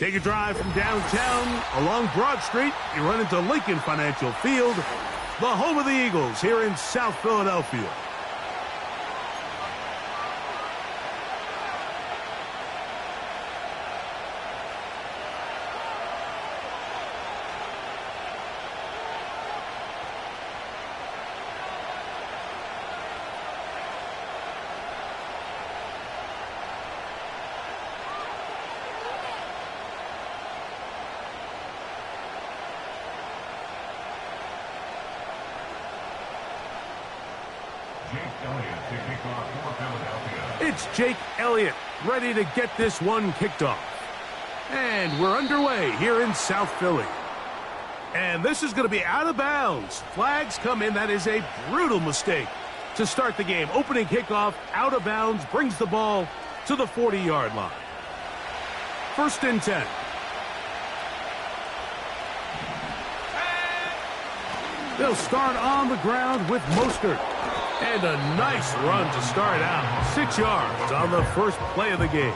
Take a drive from downtown along Broad Street. You run into Lincoln Financial Field, the home of the Eagles here in South Philadelphia. It's Jake Elliott ready to get this one kicked off. And we're underway here in South Philly. And this is going to be out of bounds. Flags come in. That is a brutal mistake to start the game. Opening kickoff, out of bounds, brings the ball to the 40-yard line. 1st and 10. They'll start on the ground with Mostert. And a nice run to start out. 6 yards on the first play of the game.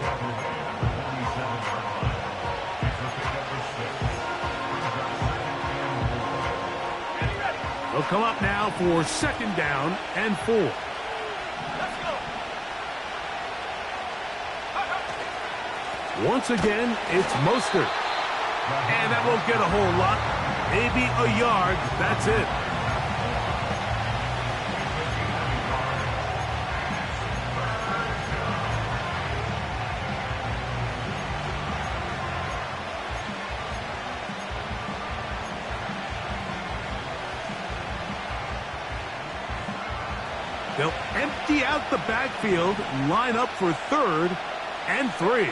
They'll come up now for 2nd down and 4. Once again, it's Mostert. And that won't get a whole lot. Maybe a yard. That's it. They'll empty out the backfield, line up for 3rd and 3.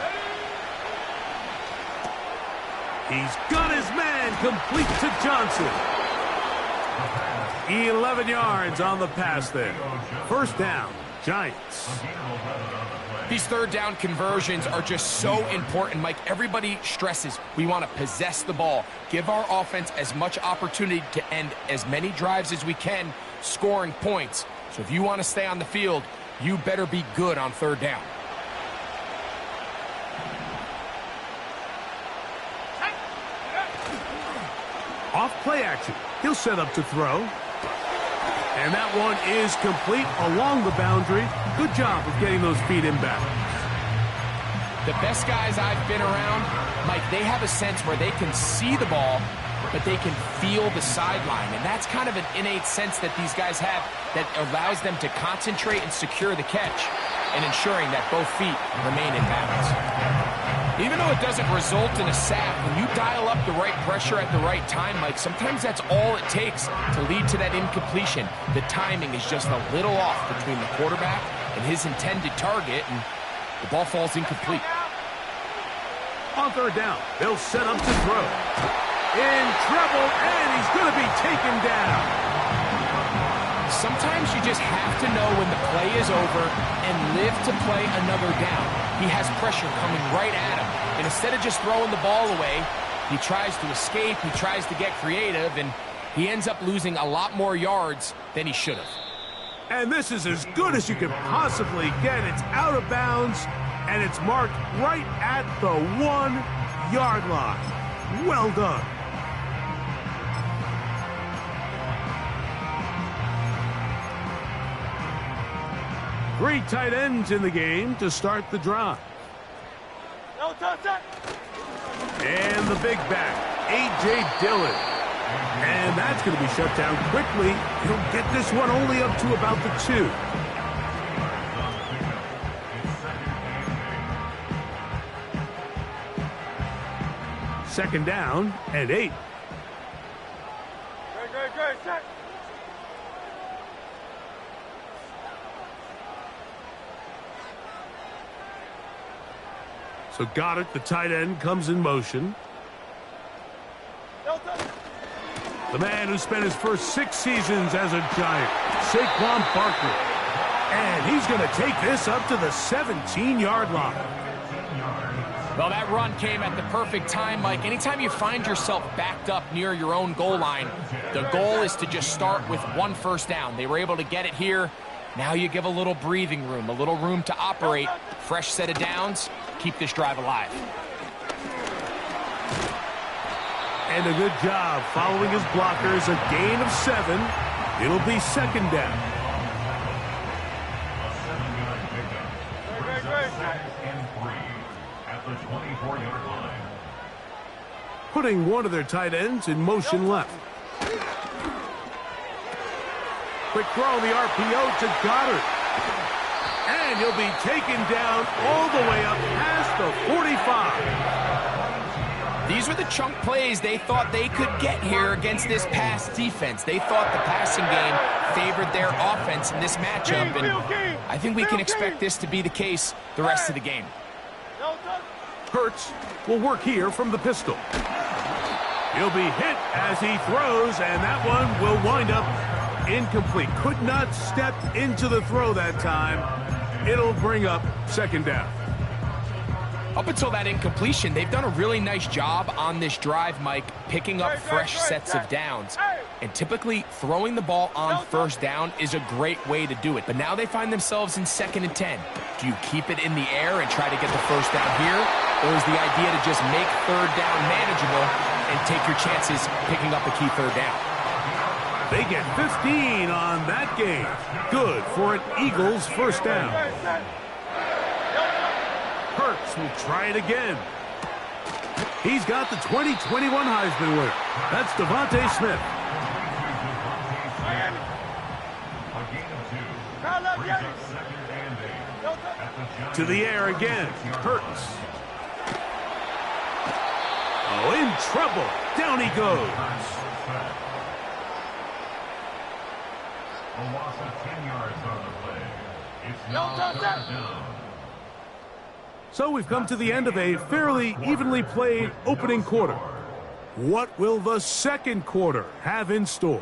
He's got his man complete to Johnson. 11 yards on the pass there. 1st down, Giants. These 3rd down conversions are just so important, Mike. Everybody stresses we want to possess the ball, give our offense as much opportunity to end as many drives as we can, scoring points. So if you want to stay on the field, you better be good on 3rd down. Off play action. He'll set up to throw. And that one is complete along the boundary. Good job of getting those feet inbound. The best guys I've been around, Mike, they have a sense where they can see the ball, but they can feel the sideline. And that's kind of an innate sense that these guys have that allows them to concentrate and secure the catch and ensuring that both feet remain in balance. Even though it doesn't result in a sack, when you dial up the right pressure at the right time, Mike, sometimes that's all it takes to lead to that incompletion. The timing is just a little off between the quarterback and his intended target, and the ball falls incomplete. On 3rd down, they'll set up to throw. In trouble, and he's going to be taken down. Sometimes you just have to know when the play is over and live to play another down. He has pressure coming right at him. And instead of just throwing the ball away, he tries to escape, he tries to get creative, and he ends up losing a lot more yards than he should have. And this is as good as you can possibly get. It's out of bounds, and it's marked right at the 1-yard line. Well done. Three tight ends in the game to start the drive. And the big back, A.J. Dillon. And that's going to be shut down quickly. He'll get this one only up to about the 2. Second down and 8. So Goddard, the tight end, comes in motion. The man who spent his first 6 seasons as a Giant, Saquon Barkley. And he's going to take this up to the 17-yard line. Well, that run came at the perfect time, Mike. Anytime you find yourself backed up near your own goal line, the goal is to just start with 1 first down. They were able to get it here. Now you give a little breathing room, a little room to operate. Fresh set of downs. Keep this drive alive. And a good job following his blockers. A gain of 7. It'll be second down. At the 24-yard line. Putting one of their tight ends in motion left. Quick throw on the RPO to Goddard. And he'll be taken down all the way up past the 45. These were the chunk plays they thought they could get here against this pass defense. They thought the passing game favored their offense in this matchup, and I think we can expect this to be the case the rest of the game. Hurts will work here from the pistol. He'll be hit as he throws, and that one will wind up incomplete. Could not step into the throw that time. It'll bring up second down. Up until that incompletion, they've done a really nice job on this drive, Mike, picking up fresh sets of downs. And typically, throwing the ball on first down is a great way to do it. But now they find themselves in 2nd and 10. Do you keep it in the air and try to get the first down here? Or is the idea to just make third down manageable and take your chances picking up a key third down? They get 15 on that game. Good for an Eagles first down. Hurts will try it again. He's got the 2021 Heisman winner. That's Devontae Smith. To the air again. Hurts. Oh, in trouble. Down he goes. A loss of 10 yards on the play. It's now third down. So we've come to the end of a fairly evenly played opening quarter. What will the second quarter have in store?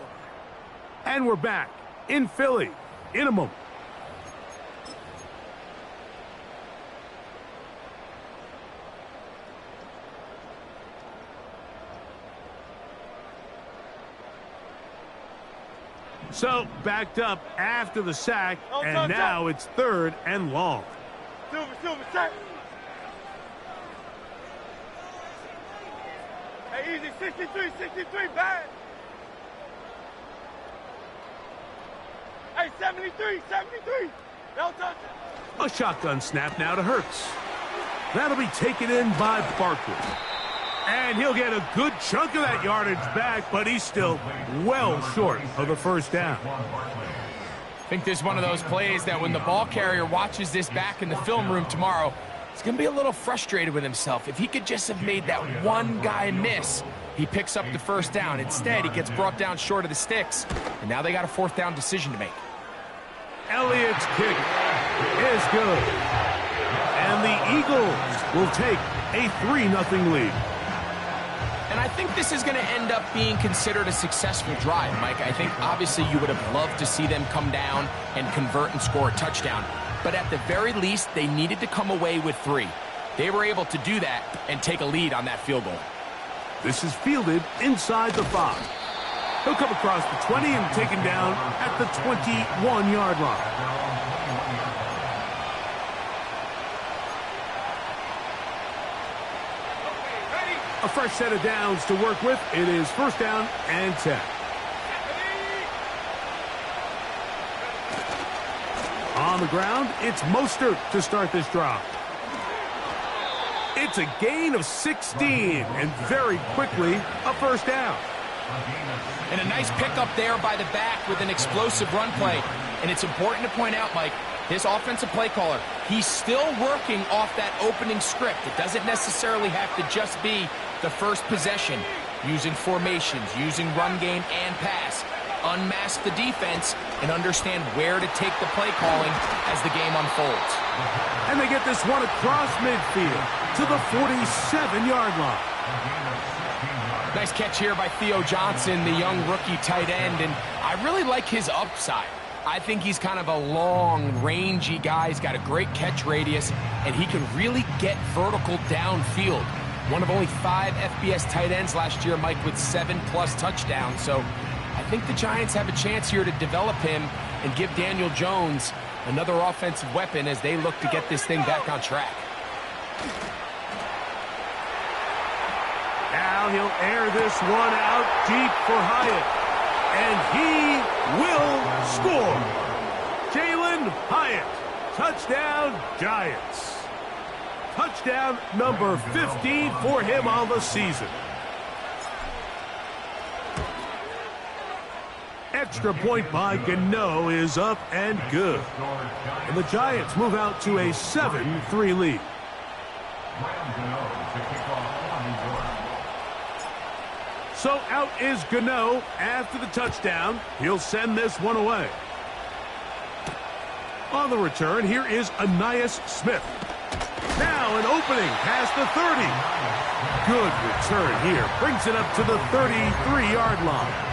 And we're back in Philly in a moment. So backed up after the sack, and now it's 3rd and long. Silver, sack. Hey, easy, 63, bad. Hey, 73. No touch. A shotgun snap now to Hurts. That'll be taken in by Barkley. And he'll get a good chunk of that yardage back, but he's still well short of the first down. I think this is one of those plays that when the ball carrier watches this back in the film room tomorrow, he's going to be a little frustrated with himself. If he could just have made that one guy miss, he picks up the first down. Instead, he gets brought down short of the sticks, and now they got a 4th down decision to make. Elliott's kick is good. And the Eagles will take a 3-0 lead. And I think this is going to end up being considered a successful drive, Mike. I think obviously you would have loved to see them come down and convert and score a touchdown. But at the very least, they needed to come away with 3. They were able to do that and take a lead on that field goal. This is fielded inside the 5. He'll come across the 20 and taken down at the 21-yard line. A fresh set of downs to work with. It is 1st down and 10. On the ground, it's Mostert to start this drive. It's a gain of 16, and very quickly, a first down. And a nice pickup there by the back with an explosive run play. And it's important to point out, Mike, his offensive play caller, he's still working off that opening script. It doesn't necessarily have to just be the first possession, using formations, using run game and pass. Unmask the defense and understand where to take the play calling as the game unfolds. And they get this one across midfield to the 47-yard line. Nice catch here by Theo Johnson, the young rookie tight end, and I really like his upside. I think he's kind of a long, rangy guy. He's got a great catch radius, and he can really get vertical downfield. One of only 5 FBS tight ends last year, Mike, with 7+ touchdowns. So I think the Giants have a chance here to develop him and give Daniel Jones another offensive weapon as they look to get this thing back on track. Now Now he'll air this one out deep for Hyatt. And he will score. Jalin Hyatt. Touchdown, Giants. Touchdown number 15 for him on the season. Extra point by Gano is up and good. And the Giants move out to a 7-3 lead. So out is Gano after the touchdown. He'll send this one away. On the return, here is Ainias Smith. Now an opening past the 30. Good return here. Brings it up to the 33-yard line.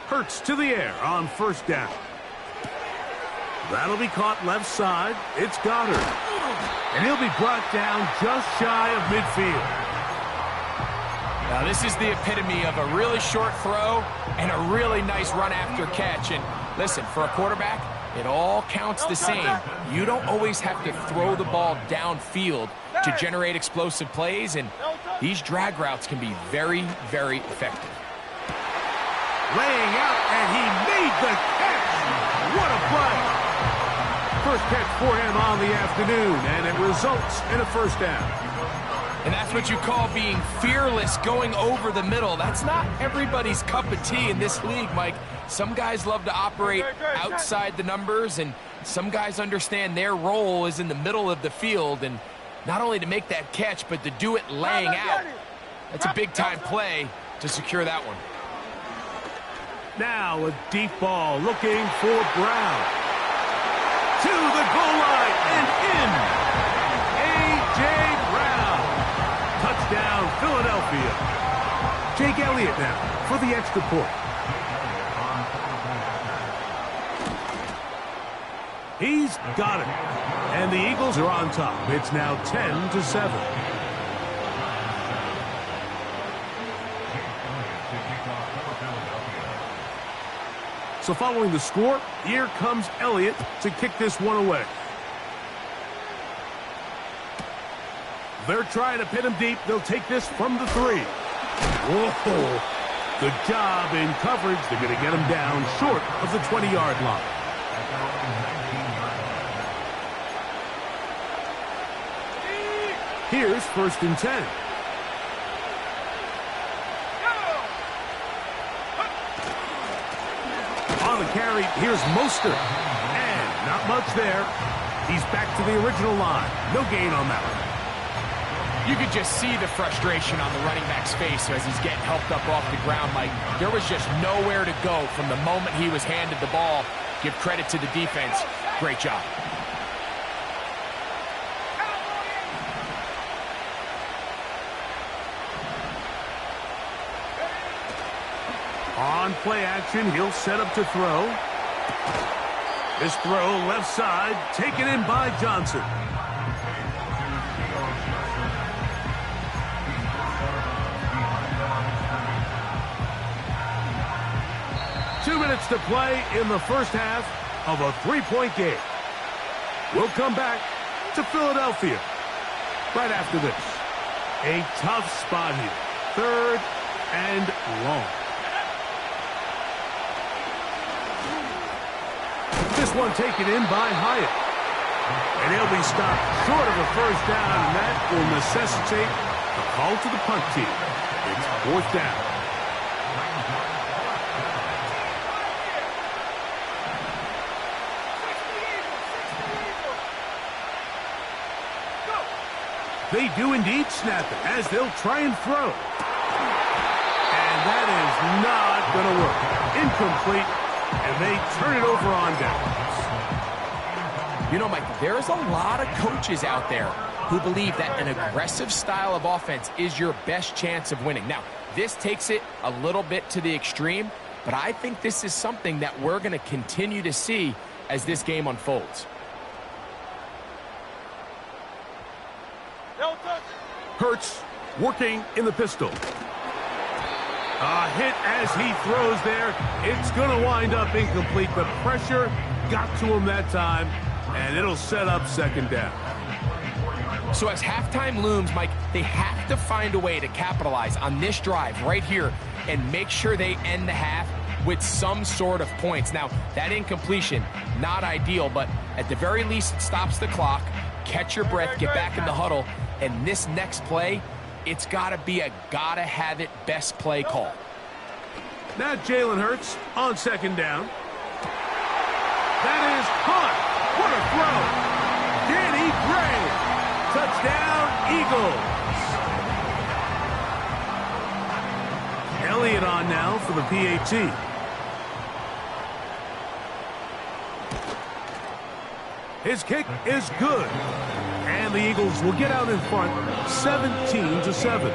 Hurts to the air on first down. That'll be caught left side. It's Goddard. And he'll be brought down just shy of midfield. Now this is the epitome of a really short throw and a really nice run after catch. And listen, for a quarterback, it all counts the same. You don't always have to throw the ball downfield to generate explosive plays, and these drag routes can be very, very effective. Laying out, and he made the catch. What a play. First catch for him on the afternoon, and it results in a first down. And that's what you call being fearless, going over the middle. That's not everybody's cup of tea in this league, Mike. Some guys love to operate outside the numbers, and some guys understand their role is in the middle of the field, and not only to make that catch, but to do it laying out. That's a big-time play to secure that one. Now a deep ball looking for Brown. To the goal line and in. A.J. Brown. Touchdown, Philadelphia. Jake Elliott now for the extra point. He's got it. And the Eagles are on top. It's now 10-7. So following the score, here comes Elliott to kick this one away. They're trying to pin him deep. They'll take this from the 3. Whoa. Good job in coverage. They're going to get him down short of the 20-yard line. Here's 1st and 10. On the carry, here's Mostert. And not much there. He's back to the original line. No gain on that one. You could just see the frustration on the running back's face as he's getting helped up off the ground. Like, there was just nowhere to go from the moment he was handed the ball. Give credit to the defense. Great job. On play action, he'll set up to throw. This throw left side, taken in by Johnson. Two minutes to play in the first half of a 3-point game. We'll come back to Philadelphia right after this. A tough spot here. 3rd and long. This one taken in by Hyatt. And he'll be stopped short of a first down, and that will necessitate a call to the punt team. It's 4th down. They do indeed snap it as they'll try and throw. And that is not going to work. Incomplete. And they turn it over on downs. You know, Mike, there's a lot of coaches out there who believe that an aggressive style of offense is your best chance of winning. Now, this takes it a little bit to the extreme, but I think this is something that we're going to continue to see as this game unfolds. Hurts working in the pistol. A hit as he throws there. It's going to wind up incomplete. The pressure got to him that time, and it'll set up second down. So as halftime looms, Mike, they have to find a way to capitalize on this drive right here and make sure they end the half with some sort of points. Now, that incompletion, not ideal, but at the very least, it stops the clock. Catch your breath, get back in the huddle, and this next play, it's got to be a gotta-have-it best play call. Now Jalen Hurts on second down. That is caught. What a throw. Danny Gray. Touchdown, Eagles. Elliott on now for the PAT. His kick is good. And the Eagles will get out in front 17-7.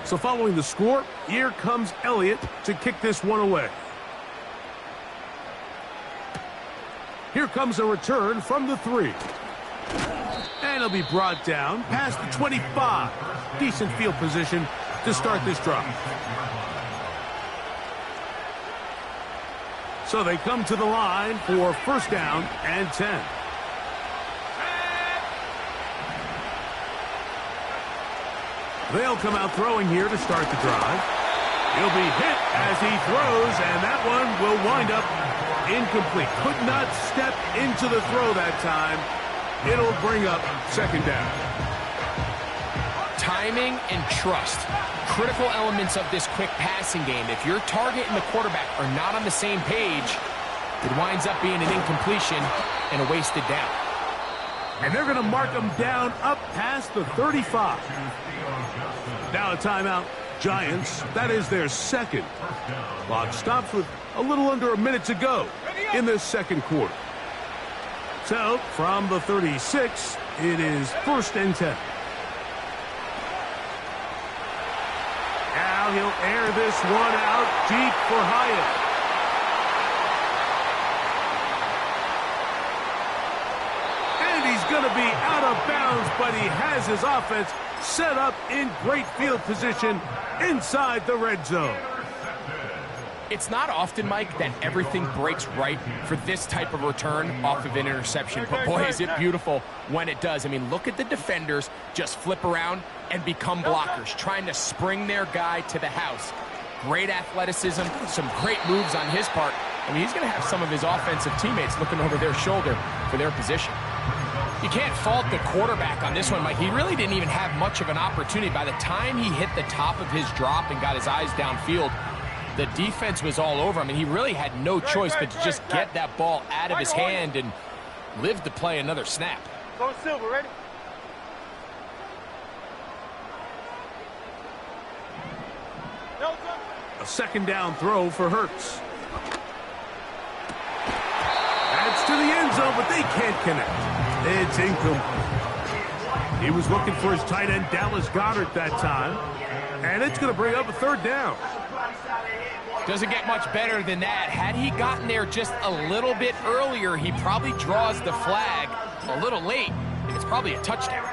So following the score, here comes Elliott to kick this one away. Here comes a return from the 3. And he'll be brought down past the 25. Decent field position to start this drive. So they come to the line for first down and 10. They'll come out throwing here to start the drive. He'll be hit as he throws, and that one will wind up incomplete. Could not step into the throw that time. It'll bring up second down. Timing and trust, critical elements of this quick passing game. If your target and the quarterback are not on the same page, it winds up being an incompletion and a wasted down. And they're going to mark him down up past the 35. Now a timeout. Giants, that is their second. Clock stops with a little under a minute to go in this second quarter. So from the 36, it is first and 10. Now he'll air this one out deep for Hyatt. Going to be out of bounds, but he has his offense set up in great field position inside the red zone. It's not often, Mike, that everything breaks right for this type of return off of an interception. But boy, is it beautiful when it does. I mean, look at the defenders just flip around and become blockers, trying to spring their guy to the house. Great athleticism, some great moves on his part. I mean, he's going to have some of his offensive teammates looking over their shoulder for their position. You can't fault the quarterback on this one, Mike. He really didn't even have much of an opportunity. By the time he hit the top of his drop and got his eyes downfield, the defense was all over him, and he really had no choice but to just get that ball out of his hand and live to play another snap. Go Silver, ready? A second down throw for Hurts. That's to the end zone, but they can't connect. It's incomplete. He was looking for his tight end, Dallas Goedert, that time. And it's going to bring up a third down. Doesn't get much better than that. Had he gotten there just a little bit earlier, he probably draws the flag a little late, and it's probably a touchdown.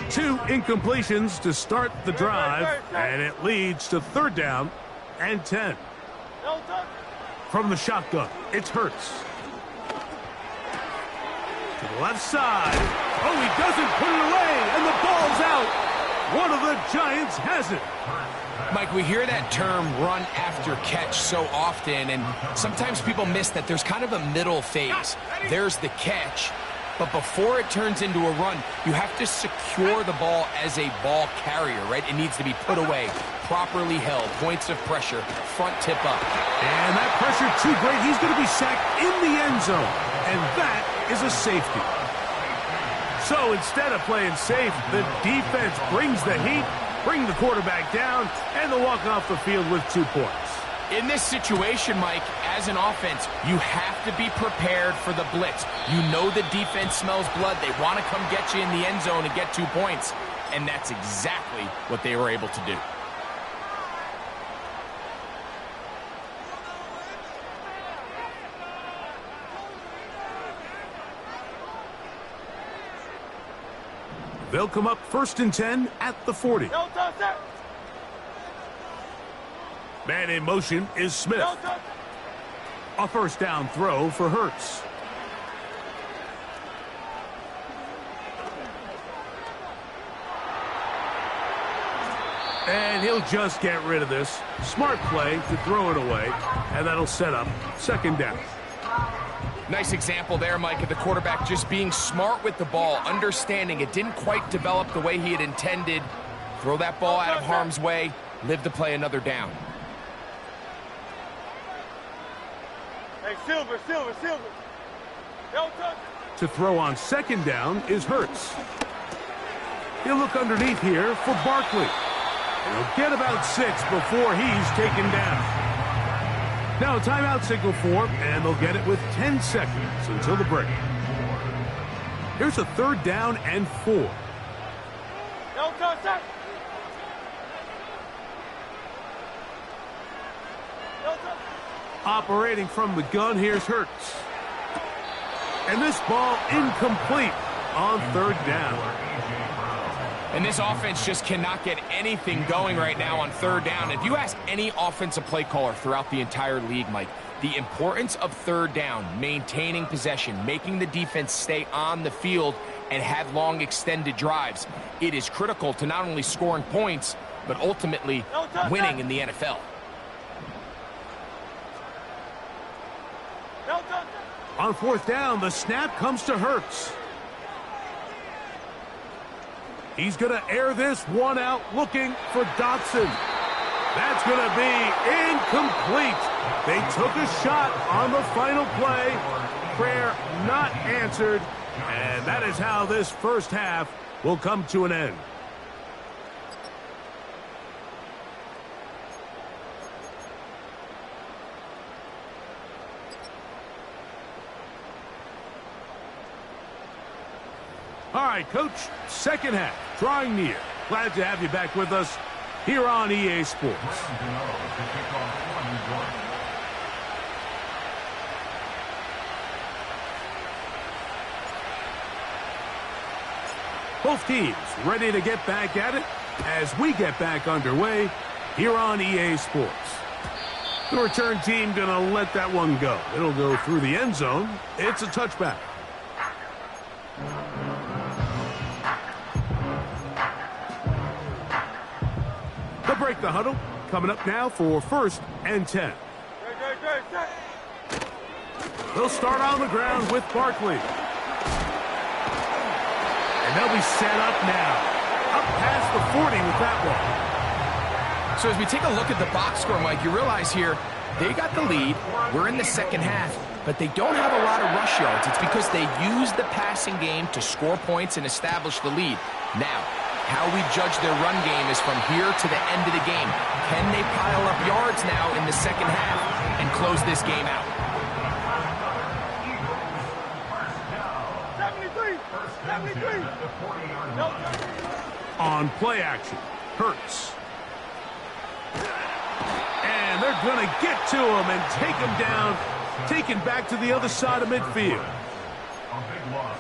2 incompletions to start the drive, and it leads to third down and 10. From the shotgun, it's Hurts. To the left side. Oh, he doesn't put it away, and the ball's out. One of the Giants has it. Mike, we hear that term run after catch so often, and sometimes people miss that there's kind of a middle phase. There's the catch, but before it turns into a run, you have to secure the ball as a ball carrier, right? It needs to be put away, properly held, points of pressure, front tip up. And that pressure too great. He's going to be sacked in the end zone, and that is a safety. So instead of playing safe, the defense brings the heat, bring the quarterback down, and they'll walk off the field with 2 points. In this situation, Mike, as an offense, you have to be prepared for the blitz. You know the defense smells blood. They want to come get you in the end zone and get 2 points, and that's exactly what they were able to do. They'll come up 1st and 10 at the 40. Don't touch that. Man in motion is Smith. Don't touch A 1st down throw for Hurts. And he'll just get rid of this. Smart play to throw it away, and that'll set up 2nd down. Nice example there, Mike, of the quarterback just being smart with the ball, understanding it didn't quite develop the way he had intended. Throw that ball out of harm's way, live to play another down. Hey, Silver. Don't touch it. To throw on 2nd down is Hurts. He'll look underneath here for Barkley. And he'll get about 6 before he's taken down. Now a timeout signal for him, and they'll get it with 10 seconds until the break. Here's a 3rd down and 4. Don't touch that. Don't touch it. Operating from the gun, here's Hurts. And this ball incomplete on 3rd down. And this offense just cannot get anything going right now on 3rd down. If you ask any offensive play caller throughout the entire league, Mike, the importance of 3rd down, maintaining possession, making the defense stay on the field and have long extended drives, it is critical to not only scoring points, but ultimately winning in the NFL. Don't touch it. On 4th down, the snap comes to Hurts. He's going to air this one out, looking for Dotson. That's going to be incomplete. They took a shot on the final play. Prayer not answered. And that is how this 1st half will come to an end. All right, Coach, 2nd half, drawing near. Glad to have you back with us here on EA Sports. Both teams ready to get back at it as we get back underway here on EA Sports. The return team going to let that one go. It'll go through the end zone. It's a touchback. They'll break the huddle. Coming up now for 1st and 10. They'll start on the ground with Barkley. And they'll be set up now. Up past the 40 with that one. So as we take a look at the box score, Mike, you realize here they got the lead. We're in the 2nd half, but they don't have a lot of rush yards. It's because they use the passing game to score points and establish the lead. Now, how we judge their run game is from here to the end of the game. Can they pile up yards now in the 2nd half and close this game out? 73. On play action, Hurts. And they're going to get to him and take him down, taken back to the other side of midfield.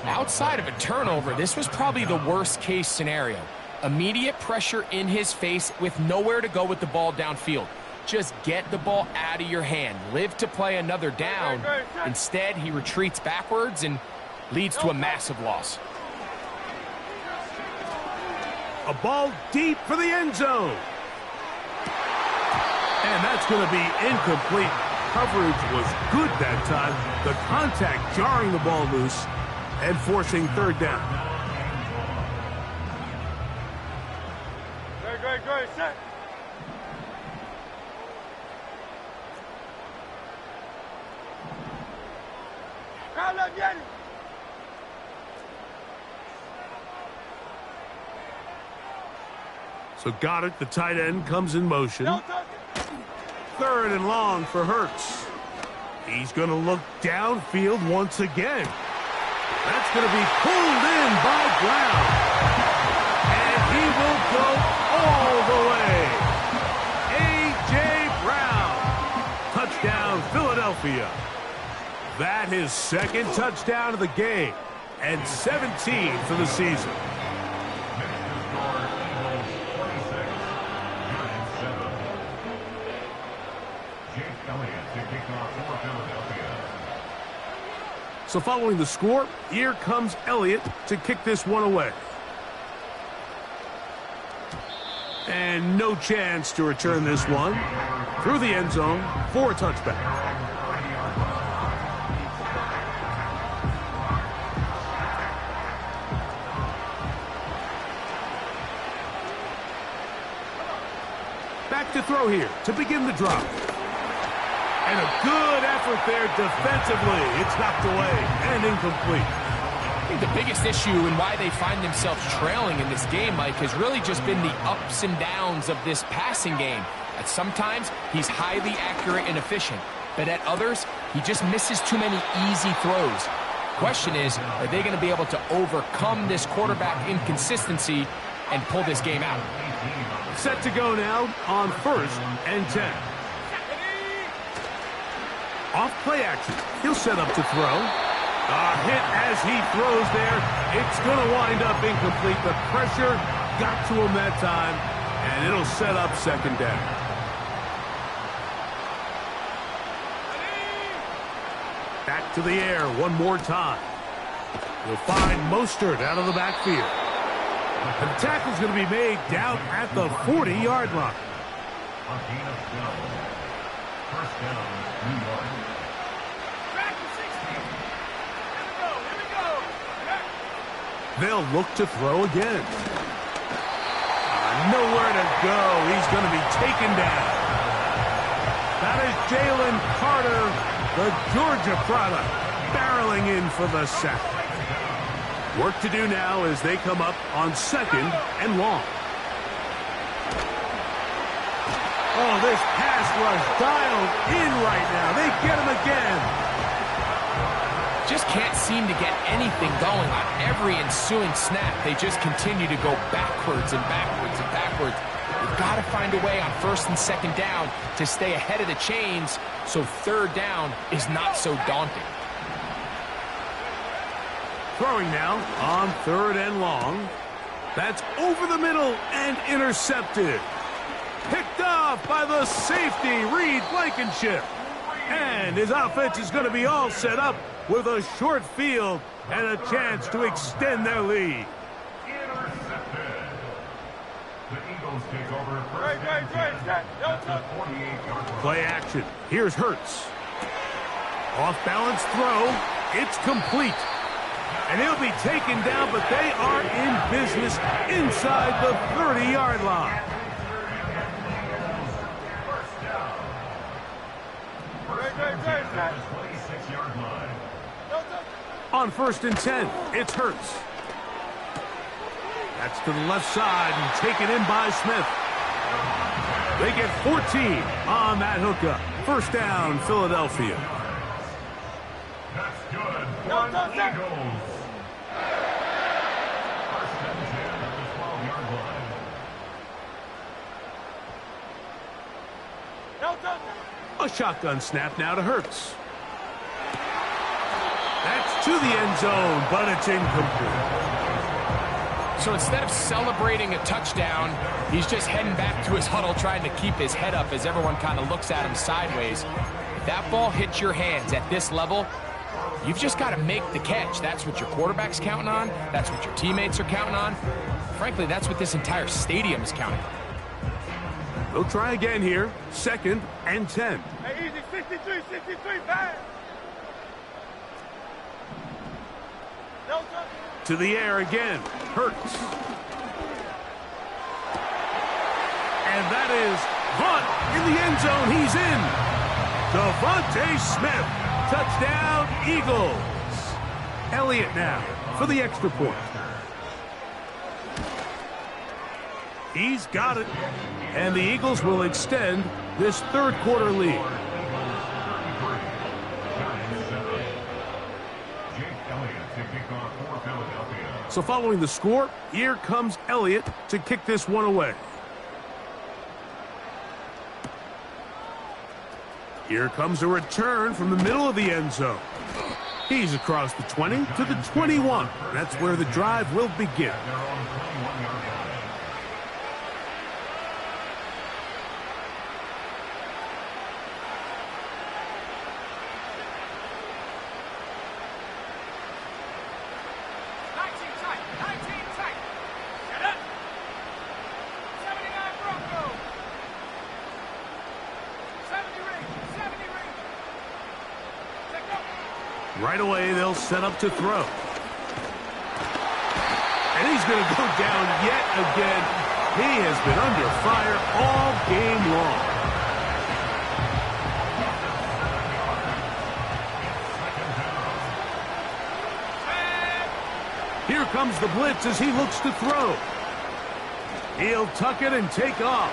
Outside of a turnover, this was probably the worst case scenario. Immediate pressure in his face with nowhere to go with the ball downfield. Just get the ball out of your hand. Live to play another down. Instead, he retreats backwards and leads to a massive loss. A ball deep for the end zone. And that's going to be incomplete. Coverage was good that time. The contact jarring the ball loose and forcing 3rd down. Great, set. Crowd up, Yeti. So Goddard, the tight end, comes in motion. 3rd and long for Hurts. He's going to look downfield once again. That's going to be pulled in by Brown. And he will go all the way. A.J. Brown. Touchdown, Philadelphia. That his 2nd touchdown of the game. And 17 for the season. to kick off for Philadelphia. So following the score, here comes Elliott to kick this one away. And no chance to return this one through the end zone for a touchback. Back to throw here to begin the drop. And a good effort there defensively. It's knocked away and incomplete. I think the biggest issue and why they find themselves trailing in this game, Mike, has really just been the ups and downs of this passing game. At sometimes, he's highly accurate and efficient, but at others, he just misses too many easy throws. Question is, are they going to be able to overcome this quarterback inconsistency and pull this game out? Set to go now on 1st and 10. Off play action. He'll set up to throw. A hit as he throws there. It's going to wind up incomplete. The pressure got to him that time, and it'll set up 2nd down. Back to the air one more time. You'll find Mostert out of the backfield. And the tackle's going to be made down at the 40-yard line. A gain of 12. First down, New York. They'll look to throw again. Nowhere to go. He's going to be taken down. That is Jalen Carter, the Georgia product, barreling in for the sack. Work to do now as they come up on 2nd and long. Oh, this pass rush dialed in right now. They get him again. Just can't seem to get anything going on every ensuing snap. They just continue to go backwards and backwards and backwards. You've got to find a way on 1st and 2nd down to stay ahead of the chains so 3rd down is not so daunting. Throwing now on 3rd and long. That's over the middle and intercepted. Picked off by the safety, Reed Blankenship. And his offense is going to be all set up with a short field and a chance to extend their lead. Intercepted. The Eagles take over 1st and 10 at the 48-yard line. Play action. Here's Hurts. Off-balance throw. It's complete. And he'll be taken down, but they are in business inside the 30-yard line. First down. First and 10 at the 26-yard line. On 1st and 10, it's Hurts. That's to the left side and taken in by Smith. They get 14 on that hookup. 1st down, Philadelphia. That's good for the Eagles. 1st and 10 at the 12-yard line. A shotgun snap now to Hurts. That's to the end zone, but it's incomplete. So instead of celebrating a touchdown, he's just heading back to his huddle trying to keep his head up as everyone kind of looks at him sideways. If that ball hits your hands at this level, you've just got to make the catch. That's what your quarterback's counting on. That's what your teammates are counting on. Frankly, that's what this entire stadium is counting on. They'll try again here. 2nd and 10. Hey, easy, 63, bang. To the air again. Hurts. And that is Hunt in the end zone. He's in. Devontae Smith. Touchdown, Eagles. Elliott now for the extra point. He's got it. And the Eagles will extend this 3rd quarter lead. So following the score, here comes Elliott to kick this one away. Here comes a return from the middle of the end zone. He's across the 20 to the 21. That's where the drive will begin. Right away, they'll set up to throw. And he's going to go down yet again. He has been under fire all game long. Here comes the blitz as he looks to throw. He'll tuck it and take off.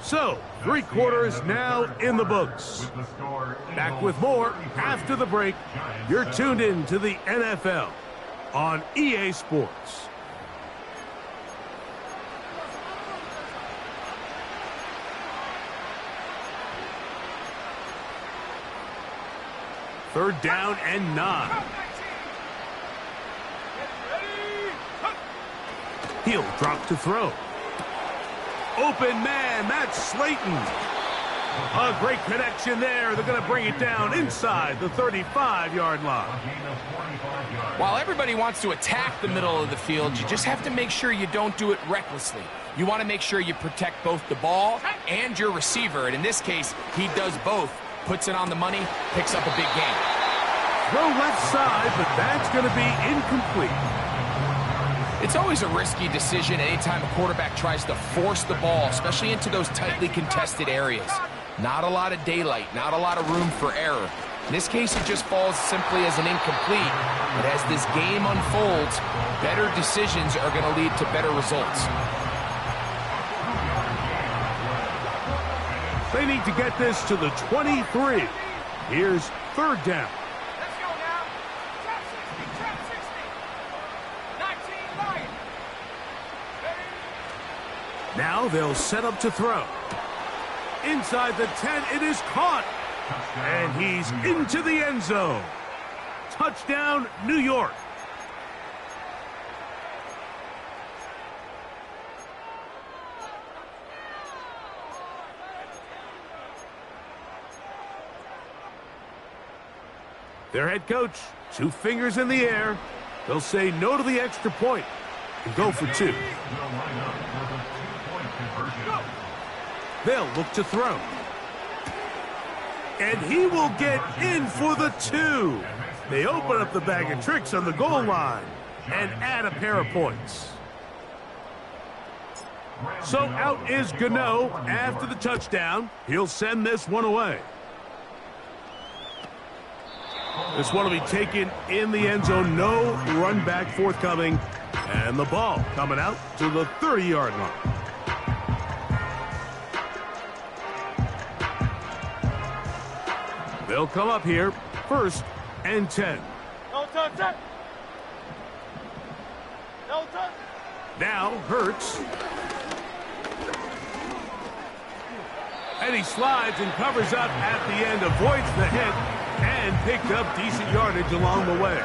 So, 3 quarters now in the books. Back with more after the break. You're tuned in to the NFL on EA Sports. Third down and 9. He'll drop to throw. Open man, that's Slayton. A great connection there. They're going to bring it down inside the 35-yard line. While everybody wants to attack the middle of the field, you just have to make sure you don't do it recklessly. You want to make sure you protect both the ball and your receiver. And in this case, he does both. Puts it on the money, picks up a big gain. Throw left side, but that's going to be incomplete. It's always a risky decision anytime a quarterback tries to force the ball, especially into those tightly contested areas. Not a lot of daylight, not a lot of room for error. In this case, it just falls simply as an incomplete. But as this game unfolds, better decisions are going to lead to better results. They need to get this to the 23. Here's third down. Let's go now. Trap 60, trap 60. 19 Lions. Now they'll set up to throw. Inside the 10, it is caught. And he's into the end zone. Touchdown, New York. Their head coach, 2 fingers in the air. They'll say no to the extra point and go for 2. They'll look to throw. And he will get in for the 2. They open up the bag of tricks on the goal line and add a pair of points. So out is Gano after the touchdown. He'll send this one away. This one will be taken in the end zone. No run back forthcoming. And the ball coming out to the 30-yard line. They'll come up here, 1st and 10. No touch. No touch. Now Hurts. And he slides and covers up at the end, avoids the hit, and picked up decent yardage along the way.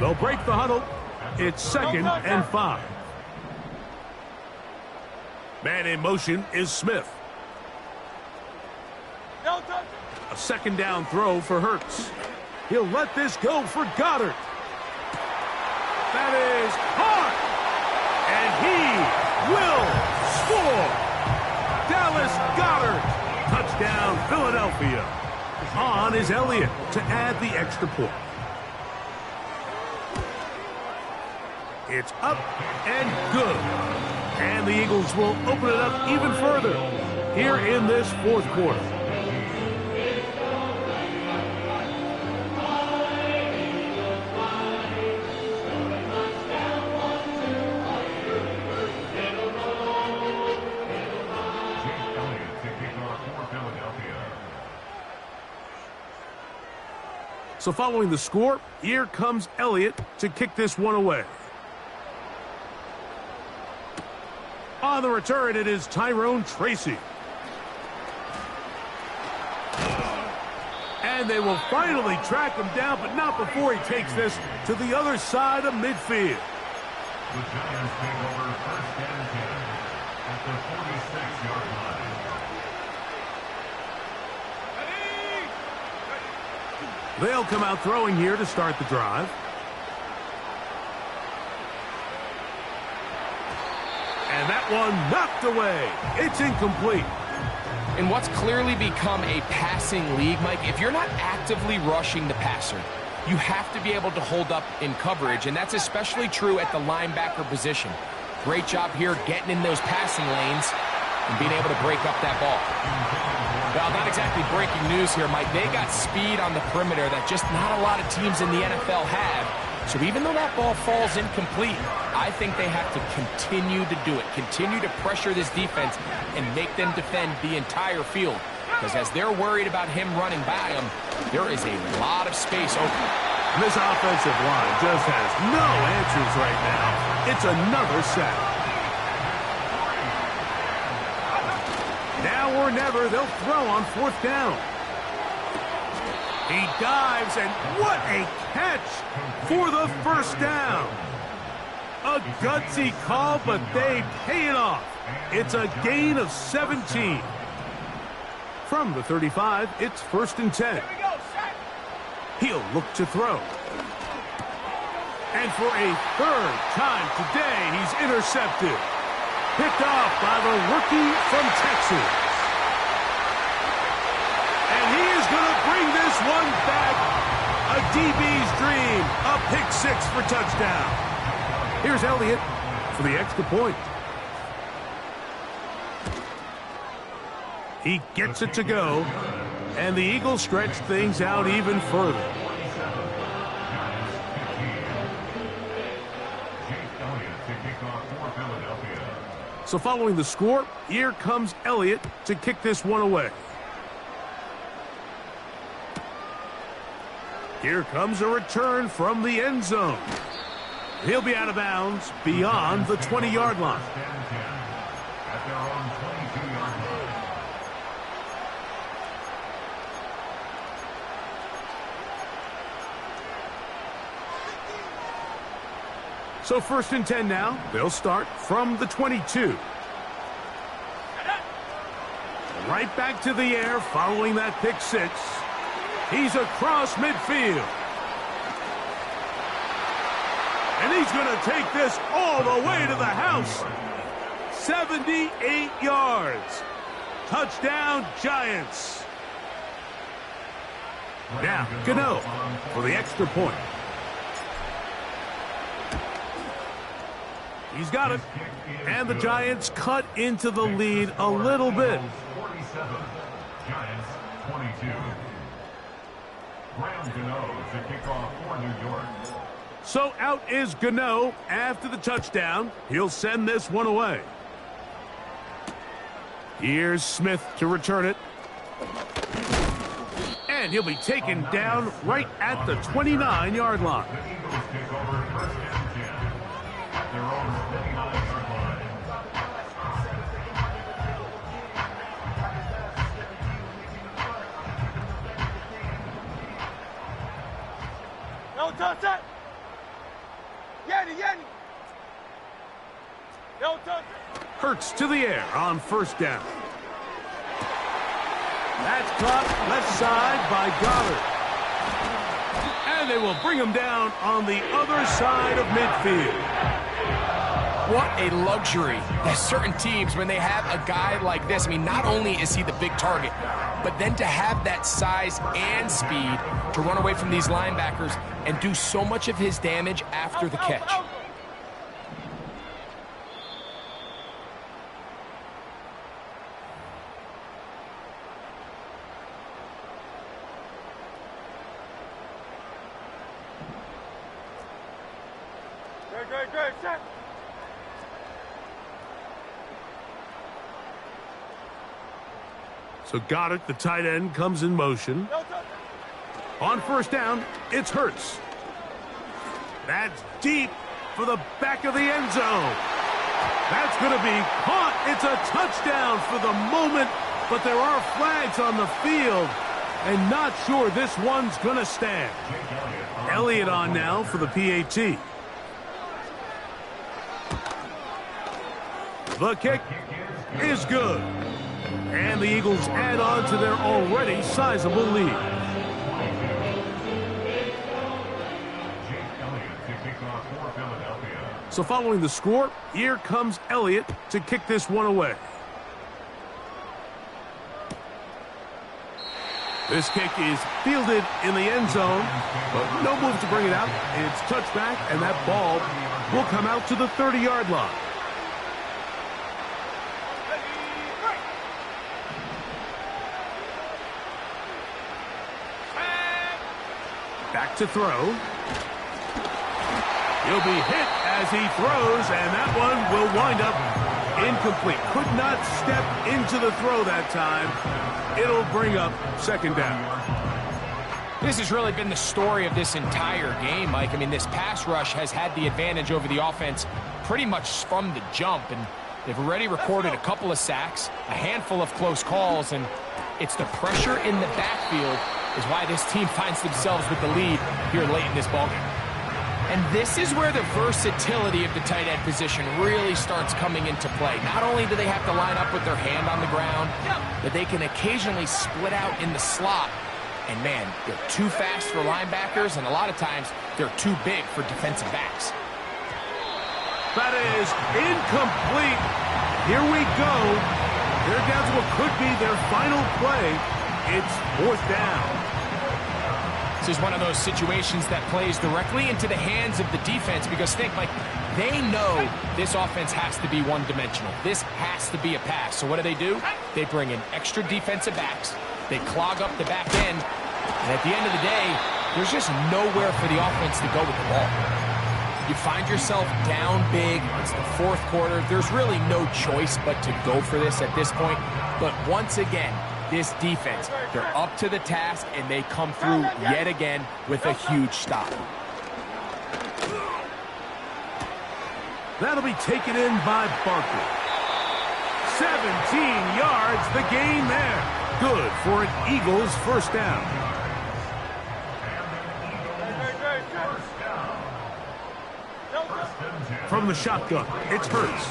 They'll break the huddle. It's 2nd and 5. Man in motion is Smith. No touch. A 2nd down throw for Hurts. He'll let this go for Goddard. That is hard. And he will score. Dallas Goddard. Touchdown, Philadelphia. On is Elliott to add the extra point. It's up and good. And the Eagles will open it up even further here in this 4th quarter. So following the score, here comes Elliott to kick this one away. On the return, it is Tyrone Tracy. And they will finally track him down, but not before he takes this to the other side of midfield. The Giants take over 1st and 10 at the 46-yard line. They'll come out throwing here to start the drive. And that one knocked away. It's incomplete. In what's clearly become a passing league, Mike, if you're not actively rushing the passer, you have to be able to hold up in coverage, and that's especially true at the linebacker position. Great job here getting in those passing lanes and being able to break up that ball. Well, not exactly breaking news here, Mike. They got speed on the perimeter that just not a lot of teams in the NFL have. So even though that ball falls incomplete, I think they have to continue to do it, continue to pressure this defense and make them defend the entire field. Because as they're worried about him running by them, there is a lot of space open. This offensive line just has no answers right now. It's another sack. Now or never, they'll throw on 4th down. He dives, and what a catch for the 1st down. A gutsy call, but they pay it off. It's a gain of 17. From the 35, it's 1st and 10. He'll look to throw. And for a 3rd time today, he's intercepted. Picked off by the rookie from Texas. And he is going to bring this one back. A DB's dream. A pick 6 for touchdown. Here's Elliott for the extra point. He gets it to go. And the Eagles stretch things out even further. So following the score, here comes Elliott to kick this one away. Here comes a return from the end zone. He'll be out of bounds beyond the 20-yard line. At their own 22-yard line. So 1st and 10 now. They'll start from the 22. Right back to the air following that pick 6. He's across midfield. And he's going to take this all the way to the house. 78 yards. Touchdown, Giants. Now, Gano for the extra point. He's got it. And the Giants cut into the lead a little bit. 47, Giants 22. Graham Gano to kick off for New York. So out is Gano after the touchdown. He'll send this one away. Here's Smith to return it. And he'll be taken down right at the 29-yard line. The Eagles take over 1st and 10 at their own 29-yard line. No touch it. Yanni. No touch it. Hurts to the air on 1st down. That's caught left side by Goddard. And they will bring him down on the other side of midfield. What a luxury. There's certain teams, when they have a guy like this, I mean, not only is he the big target, but then to have that size and speed to run away from these linebackers and do so much of his damage after the catch. Great, check. So Goddard, the tight end, comes in motion. No touch. On 1st down, it's Hurts. That's deep for the back of the end zone. That's going to be caught. It's a touchdown for the moment, but there are flags on the field, and not sure this one's going to stand. Elliott on now for the PAT. The kick is good. And the Eagles add on to their already sizable lead. So following the score, here comes Elliott to kick this one away. This kick is fielded in the end zone, but no move to bring it out. It's touchback, and that ball will come out to the 30-yard line. Back to throw. He'll be hit as he throws, and that one will wind up incomplete. Could not step into the throw that time. It'll bring up second down. This has really been the story of this entire game, Mike. I mean, this pass rush has had the advantage over the offense pretty much from the jump, and they've already recorded a couple of sacks, a handful of close calls, and it's the pressure in the backfield is why this team finds themselves with the lead here late in this ballgame. And this is where the versatility of the tight end position really starts coming into play. Not only do they have to line up with their hand on the ground, but they can occasionally split out in the slot. And man, they're too fast for linebackers, and a lot of times they're too big for defensive backs. That is incomplete. Here we go. They're down to what could be their final play. It's fourth down. This is one of those situations that plays directly into the hands of the defense because think, like, they know this offense has to be one-dimensional. This has to be a pass. So what do? They bring in extra defensive backs. They clog up the back end. And at the end of the day, there's just nowhere for the offense to go with the ball. You find yourself down big. It's the fourth quarter. There's really no choice but to go for this at this point. But once again, this defense, they're up to the task, and they come through yet again with a huge stop. That'll be taken in by Barkley. 17 yards, the gain there. Good for an Eagles first down. From the shotgun, it's Hurts.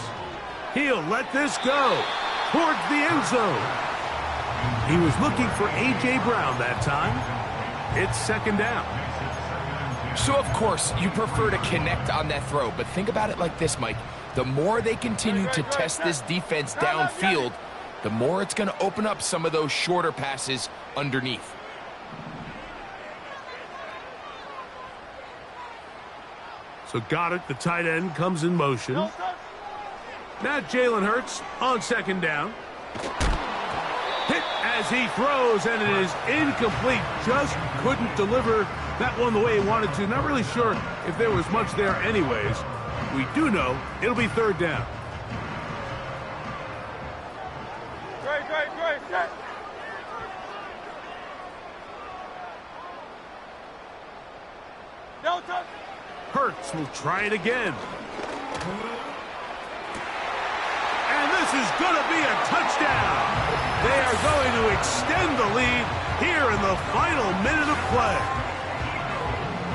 He'll let this go towards the end zone. He was looking for A.J. Brown that time. It's second down. So, of course, you prefer to connect on that throw, but think about it like this, Mike. The more they continue to test this defense downfield, the more it's going to open up some of those shorter passes underneath. So got it. The tight end comes in motion. Now Jalen Hurts on second down. Hit as he throws, and it is incomplete. Just couldn't deliver that one the way he wanted to. Not really sure if there was much there anyways. We do know it'll be third down. Great. Delta. Hurts will try it again. And this is going to be a touchdown. They are going to extend the lead here in the final minute of play.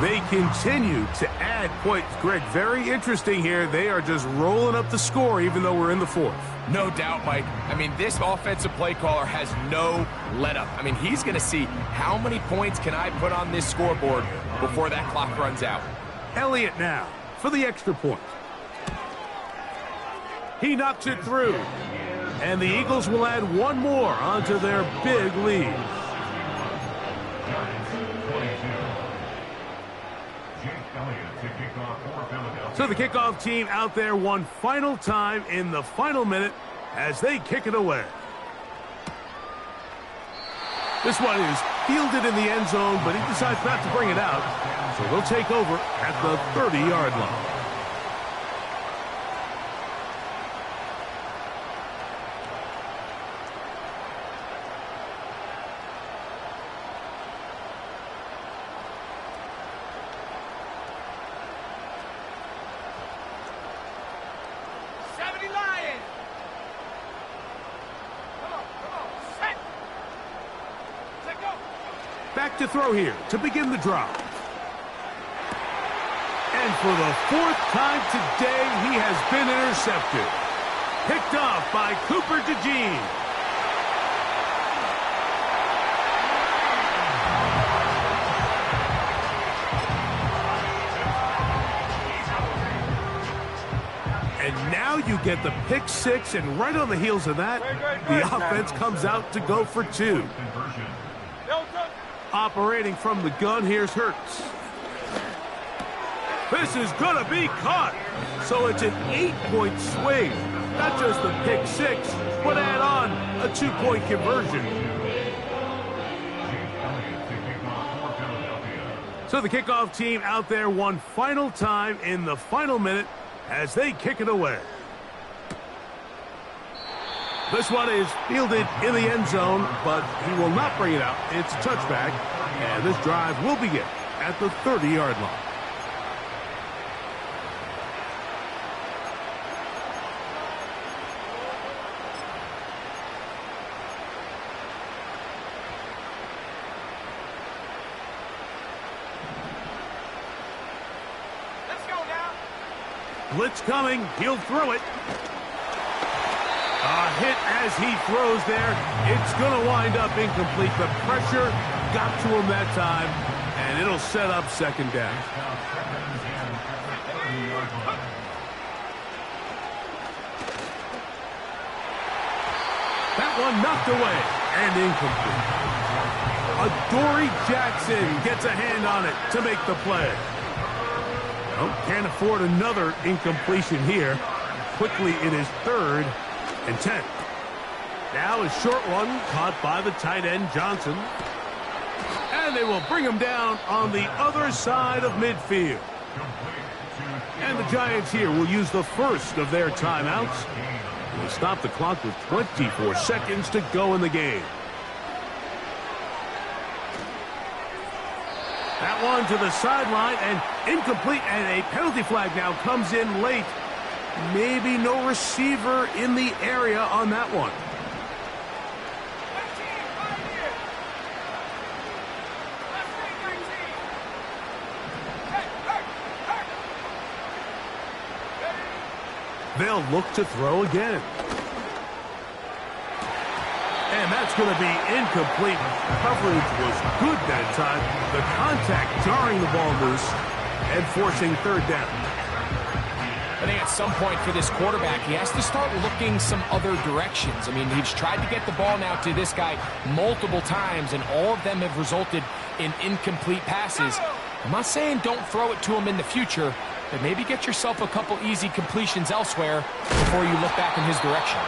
They continue to add points. Greg, very interesting here. They are just rolling up the score even though we're in the fourth. No doubt, Mike. I mean, this offensive play caller has no let-up. I mean, he's going to see how many points can I put on this scoreboard before that clock runs out. Elliott now for the extra point. He knocks it through. And the Eagles will add one more onto their big lead. So the kickoff team out there one final time in the final minute as they kick it away. This one is fielded in the end zone, but he decides not to bring it out. So they'll take over at the 30-yard line. Back to throw here to begin the drive. And for the fourth time today, he has been intercepted. Picked off by Cooper DeJean. get the pick six, and right on the heels of that, the offense comes out to go for two. Operating from the gun, here's Hurts. This is going to be caught. So it's an 8-point swing. Not just the pick six, but add on a 2-point conversion. So the kickoff team out there one final time in the final minute as they kick it away. This one is fielded in the end zone, but he will not bring it out. It's a touchback, and this drive will begin at the 30-yard line. Blitz coming. He'll throw it. A hit as he throws there. It's going to wind up incomplete. The pressure got to him that time, and it'll set up second down. That one knocked away and incomplete. Adoree Jackson gets a hand on it to make the play. Oh, can't afford another incompletion here. Quickly, it is 3rd and 10. Now a short one caught by the tight end, Johnson. And they will bring him down on the other side of midfield. And the Giants here will use the first of their timeouts. They'll stop the clock with 24 seconds to go in the game. That one to the sideline and incomplete, and a penalty flag now comes in late. Maybe no receiver in the area on that one. They'll look to throw again. And that's going to be incomplete. Coverage was good that time. The contact jarring the ball loose and forcing 3rd down. I think at some point for this quarterback, he has to start looking some other directions. I mean, he's tried to get the ball now to this guy multiple times, and all of them have resulted in incomplete passes. I'm not saying don't throw it to him in the future, but maybe get yourself a couple easy completions elsewhere before you look back in his direction.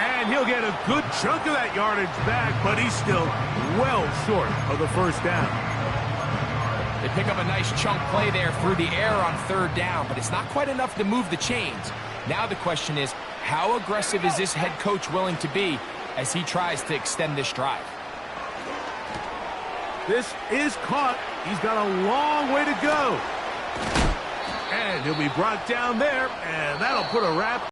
And he'll get a good chunk of that yardage back, but he's still well short of the 1st down. They pick up a nice chunk play there through the air on 3rd down, but it's not quite enough to move the chains. Now the question is, how aggressive is this head coach willing to be as he tries to extend this drive? This is caught. He's got a long way to go. And he'll be brought down there, and that'll put a wrap